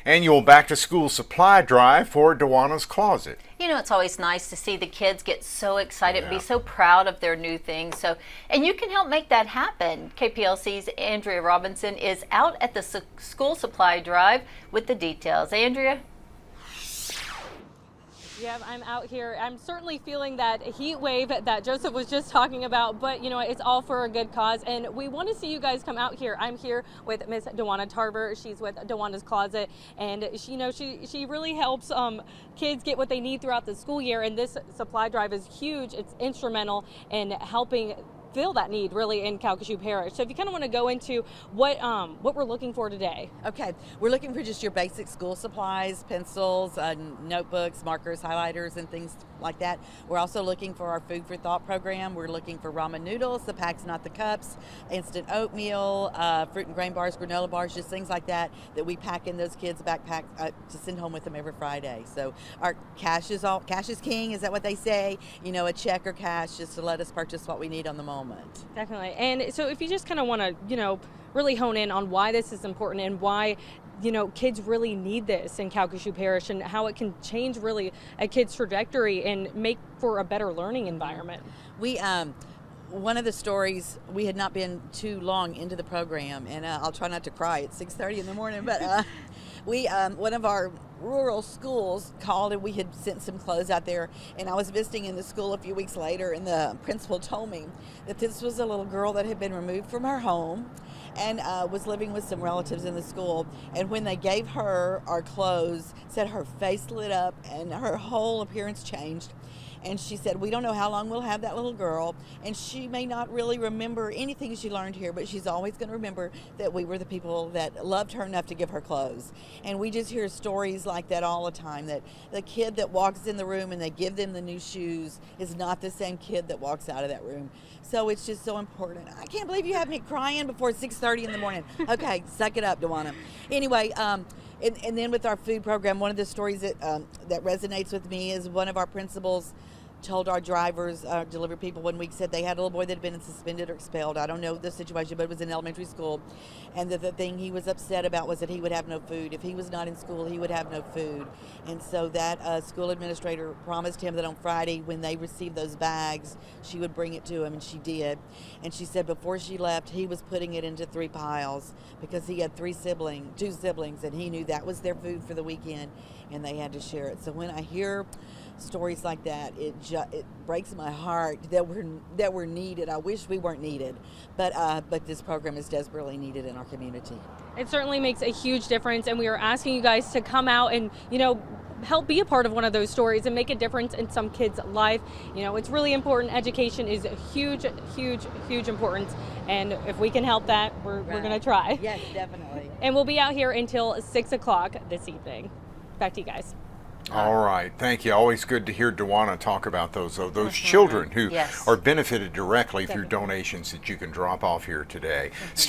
Annual back-to-school supply drive for DeWanna's Closet. You know, it's always nice to see the kids get so excited, be so proud of their new things. And you can help make that happen. KPLC's Andrea Robinson is out at the school supply drive with the details. Andrea? Yeah, I'm out here. I'm certainly feeling that heat wave that Joseph was just talking about, but you know, it's all for a good cause, and we want to see you guys come out here. I'm here with Miss DeWanna Tarver. She's with DeWanna's Closet, and she really helps kids get what they need throughout the school year, and this supply drive is huge. It's instrumental in helping fill that need really in Calcasieu Parish. So if you kind of want to go into what we're looking for today. Okay, we're looking for just your basic school supplies, pencils, notebooks, markers, highlighters, and things like that. We're also looking for our Food for Thought program. We're looking for ramen noodles, the packs, not the cups, instant oatmeal, fruit and grain bars, granola bars, just things like that we pack in those kids' backpack to send home with them every Friday. So our cash is king, is that what they say? You know, a check or cash just to let us purchase what we need on the moment. Definitely. And so if you just kind of want to, really hone in on why this is important and why, kids really need this in Calcasieu Parish and how it can change really a kid's trajectory and make for a better learning environment. One of the stories, we had not been too long into the program, and I'll try not to cry at 6:30 in the morning, but one of our rural schools called, and we had sent some clothes out there, and I was visiting in the school a few weeks later, and the principal told me that this was a little girl that had been removed from her home and was living with some relatives in the school, and when they gave her our clothes, said her face lit up and her whole appearance changed. And she said, we don't know how long we'll have that little girl, and she may not really remember anything she learned here, but she's always going to remember that we were the people that loved her enough to give her clothes. And we just hear stories like that all the time, that the kid that walks in the room and they give them the new shoes is not the same kid that walks out of that room. So it's just so important. I can't believe you have me crying before 6:30 in the morning. Okay, suck it up, DeWanna. Anyway, and then with our food program, one of the stories that resonates with me is one of our principals told our drivers, delivery people one week, said they had a little boy that had been suspended or expelled. I don't know the situation, but it was in elementary school. And the thing he was upset about was that he would have no food. If he was not in school, he would have no food. And so that school administrator promised him that on Friday, when they received those bags, she would bring it to him, and she did. And she said before she left, he was putting it into 3 piles because he had 2 siblings, and he knew that was their food for the weekend, and they had to share it. So when I hear stories like that, it breaks my heart that we're needed. I wish we weren't needed, but this program is desperately needed in our community. It certainly makes a huge difference, and we are asking you guys to come out and help be a part of one of those stories and make a difference in some kid's life. It's really important. Education is a huge importance, and if we can help that, we're going to try. Yes, definitely. And we'll be out here until 6 o'clock this evening. Back to you guys. All right, thank you. Always good to hear DeWanna talk about those children who are benefited directly through donations that you can drop off here today. Still